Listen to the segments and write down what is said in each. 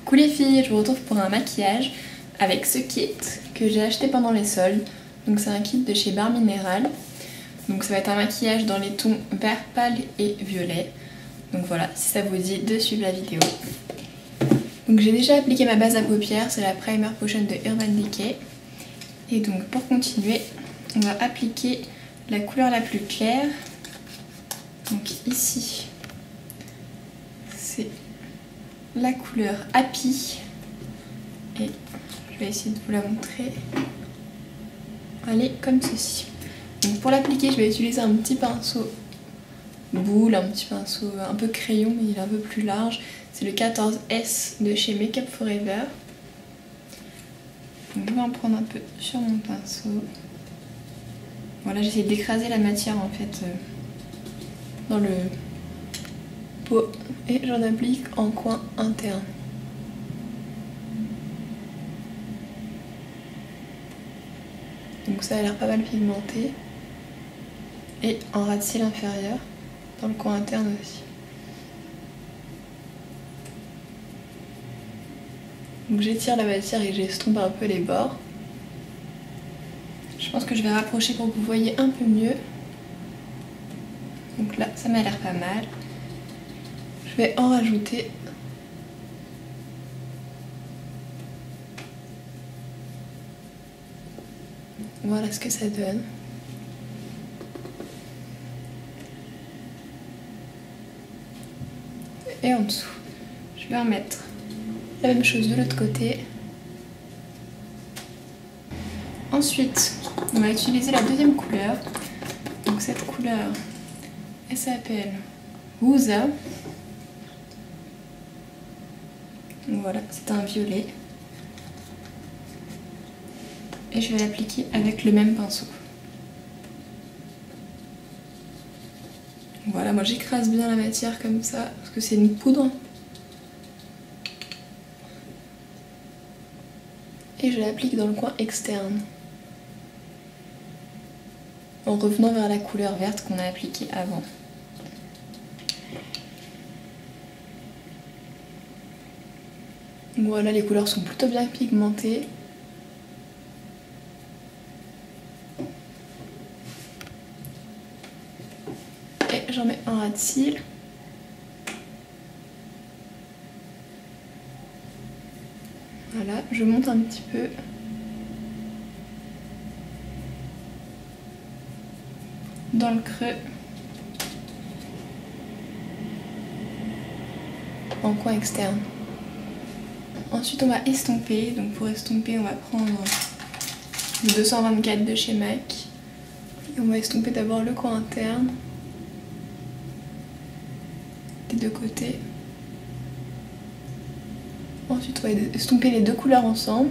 Coucou les filles, je vous retrouve pour un maquillage avec ce kit que j'ai acheté pendant les soldes. Donc c'est un kit de chez Barre Minéral. Donc ça va être un maquillage dans les tons vert pâle et violet. Donc voilà, si ça vous dit de suivre la vidéo. Donc j'ai déjà appliqué ma base à paupières, c'est la Primer Potion de Urban Decay. Et donc pour continuer, on va appliquer la couleur la plus claire. Donc ici, c'est la couleur Happy. Et je vais essayer de vous la montrer. Elle est comme ceci. Donc pour l'appliquer, je vais utiliser un petit pinceau boule, un petit pinceau un peu crayon, mais il est un peu plus large. C'est le 14S de chez Make Up For Ever. Donc je vais en prendre un peu sur mon pinceau. Voilà, j'essaie d'écraser la matière en fait dans le pot et j'en applique en coin interne. Donc ça a l'air pas mal pigmenté. Et en ras de cils inférieur, dans le coin interne aussi. Donc j'étire la matière et j'estompe un peu les bords. Je pense que je vais rapprocher pour que vous voyez un peu mieux. Donc là, ça m'a l'air pas mal. Je vais en rajouter. Voilà ce que ça donne. Et en dessous, je vais en mettre la même chose de l'autre côté. Ensuite, on va utiliser la deuxième couleur. Donc cette couleur, elle s'appelle Wusa. Donc voilà, c'est un violet. Et je vais l'appliquer avec le même pinceau. Voilà, moi j'écrase bien la matière comme ça, parce que c'est une poudre. Et je l'applique dans le coin externe. En revenant vers la couleur verte qu'on a appliquée avant. Voilà, les couleurs sont plutôt bien pigmentées. Et j'en mets un ras de cils. Voilà, je monte un petit peu. Dans le creux. En coin externe. Ensuite on va estomper. Donc pour estomper on va prendre le 224 de chez MAC. Et on va estomper d'abord le coin interne. Des deux côtés. Ensuite on va estomper les deux couleurs ensemble.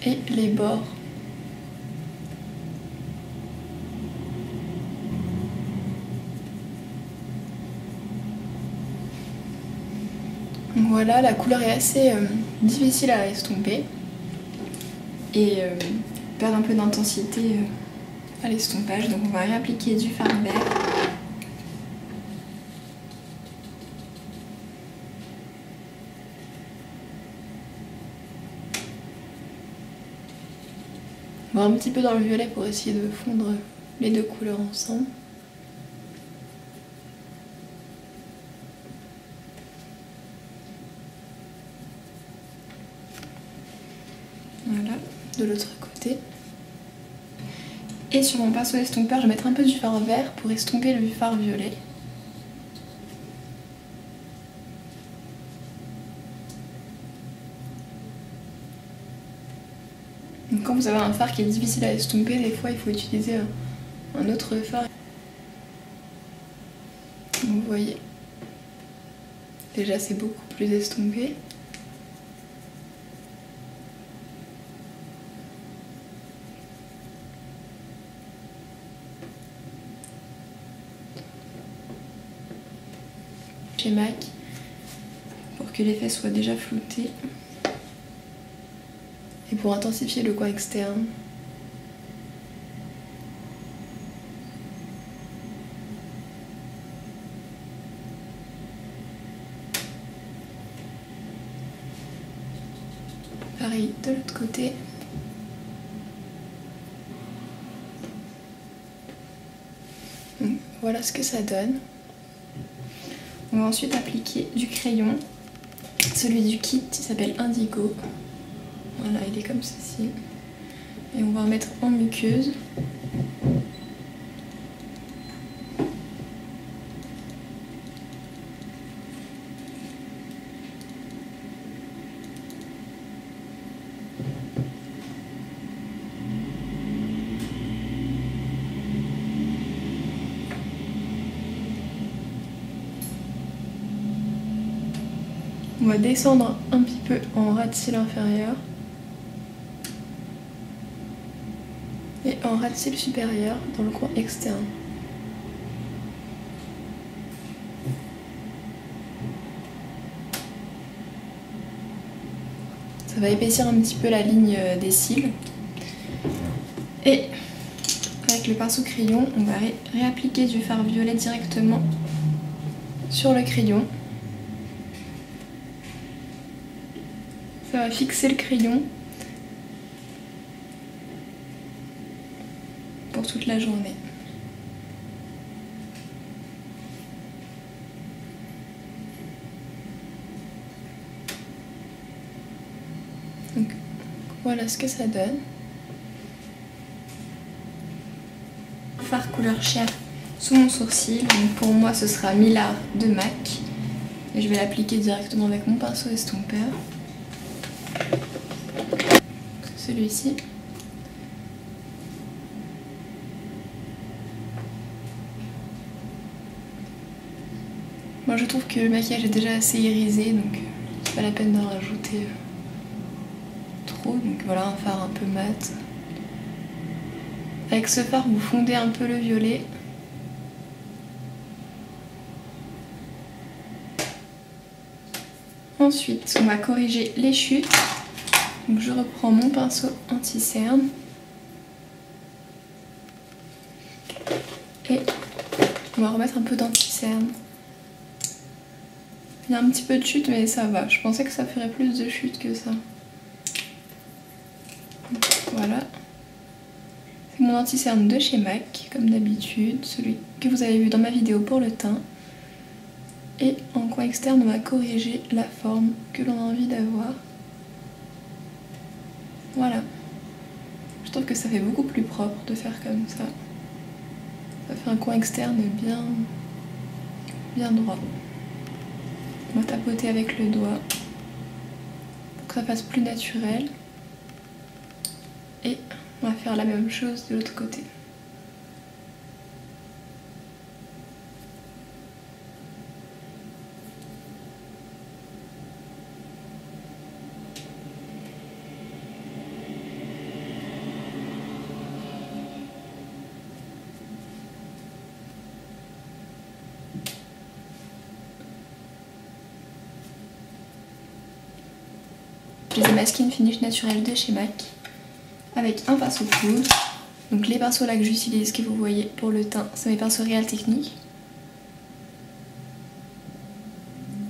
Et les bords. Voilà, la couleur est assez difficile à estomper et perd un peu d'intensité à l'estompage, donc on va réappliquer du fard vert. On va un petit peu dans le violet pour essayer de fondre les deux couleurs ensemble. Voilà, de l'autre côté. Et sur mon pinceau estompeur, je vais mettre un peu du fard vert pour estomper le fard violet. Donc quand vous avez un fard qui est difficile à estomper, des fois il faut utiliser un autre fard. Donc vous voyez, déjà c'est beaucoup plus estompé. Chez MAC, pour que l'effet soit déjà flouté. Et pour intensifier le coin externe. pareil de l'autre côté. Donc, voilà ce que ça donne. On va ensuite appliquer du crayon. Celui du kit il s'appelle Indigo. Voilà, il est comme ceci. Et on va en mettre en muqueuse. On va descendre un petit peu en ras de cils inférieur et en ras de cils supérieur dans le coin externe. Ça va épaissir un petit peu la ligne des cils. Et avec le pinceau crayon, on va réappliquer du fard violet directement sur le crayon. Ça va fixer le crayon pour toute la journée. Donc voilà ce que ça donne. Fard couleur chair sous mon sourcil. Donc pour moi ce sera Millard de MAC. Et je vais l'appliquer directement avec mon pinceau estompeur. Celui-ci. Moi je trouve que le maquillage est déjà assez irisé, donc c'est pas la peine d'en rajouter trop. Donc voilà, un fard un peu mat. Avec ce fard vous fondez un peu le violet. Ensuite on va corriger les chutes. Donc je reprends mon pinceau anti-cerne et on va remettre un peu d'anti-cerne. Il y a un petit peu de chute mais ça va, je pensais que ça ferait plus de chute que ça. Donc, voilà. C'est mon anti-cerne de chez MAC comme d'habitude, celui que vous avez vu dans ma vidéo pour le teint. Et en coin externe on va corriger la forme que l'on a envie d'avoir. Voilà, je trouve que ça fait beaucoup plus propre de faire comme ça. Ça fait un coin externe bien droit. On va tapoter avec le doigt pour que ça fasse plus naturel. Et on va faire la même chose de l'autre côté. J'ai des masking finish naturel de chez MAC avec un pinceau poudre. Donc les pinceaux là que j'utilise, que vous voyez pour le teint, c'est mes pinceaux Real Technique.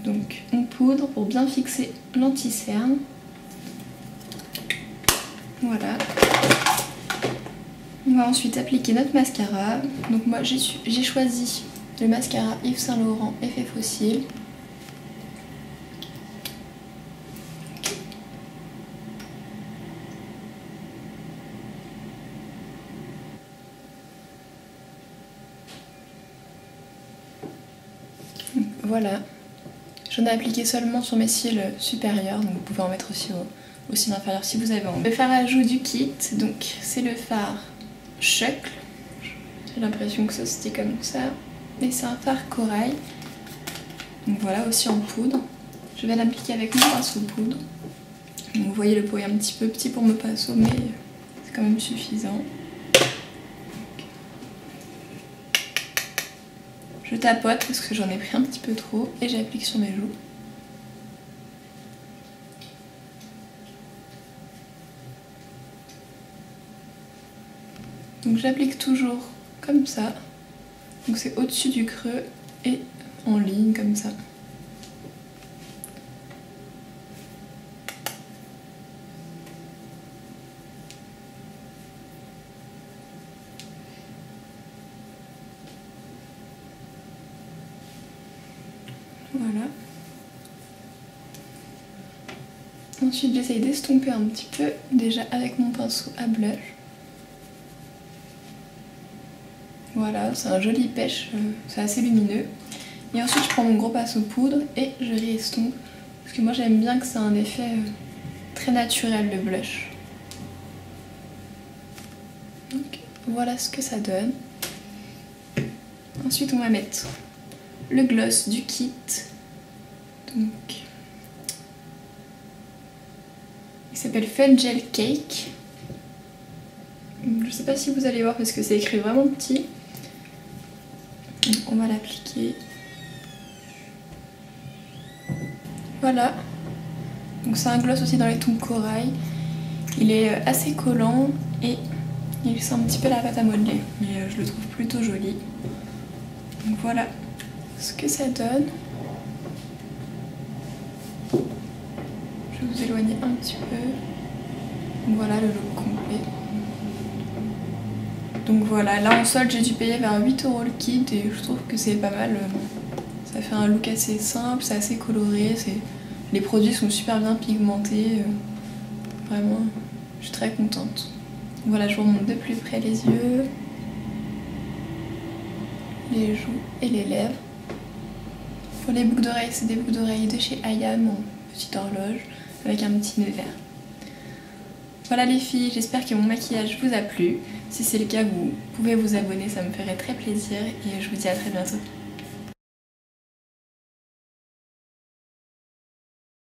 Donc on poudre pour bien fixer l'anti-cerne. Voilà. On va ensuite appliquer notre mascara. Donc moi j'ai choisi le mascara Yves Saint Laurent Effet Fossile. Voilà, j'en ai appliqué seulement sur mes cils supérieurs, donc vous pouvez en mettre aussi au cils inférieur si vous avez envie. Le fard à joues du kit, donc c'est le fard Shuckle. J'ai l'impression que ça c'était comme ça, mais c'est un fard corail. Donc voilà, aussi en poudre. Je vais l'appliquer avec mon pinceau poudre. Donc vous voyez le pot est un petit peu petit pour mon pinceau, mais c'est quand même suffisant. Je tapote parce que j'en ai pris un petit peu trop et j'applique sur mes joues. Donc j'applique toujours comme ça. Donc c'est au-dessus du creux et en ligne comme ça. « Voilà. Ensuite j'essaye d'estomper un petit peu déjà avec mon pinceau à blush. Voilà, c'est un joli pêche, c'est assez lumineux. Et ensuite je prends mon gros pinceau poudre et je réestompe. Parce que moi j'aime bien que ça ait un effet très naturel le blush. Donc voilà ce que ça donne. Ensuite on va mettre le gloss du kit. Donc il s'appelle Fun Gel Cake. Je sais pas si vous allez voir parce que c'est écrit vraiment petit. Donc on va l'appliquer. Voilà. Donc c'est un gloss aussi dans les tons corail. Il est assez collant et il sent un petit peu la pâte à modeler. Mais je le trouve plutôt joli. Donc voilà ce que ça donne. Je vais vous éloigner un petit peu. Donc voilà le look complet. Donc voilà, là en solde j'ai dû payer vers 8 € le kit et je trouve que c'est pas mal. Ça fait un look assez simple, c'est assez coloré, les produits sont super bien pigmentés. Vraiment, je suis très contente. Voilà, je vous remonte de plus près les yeux, les joues et les lèvres. Pour les boucles d'oreilles, c'est des boucles d'oreilles de chez Ayam en petite horloge avec un petit nœud vert. Voilà les filles, j'espère que mon maquillage vous a plu. Si c'est le cas, vous pouvez vous abonner, ça me ferait très plaisir et je vous dis à très bientôt.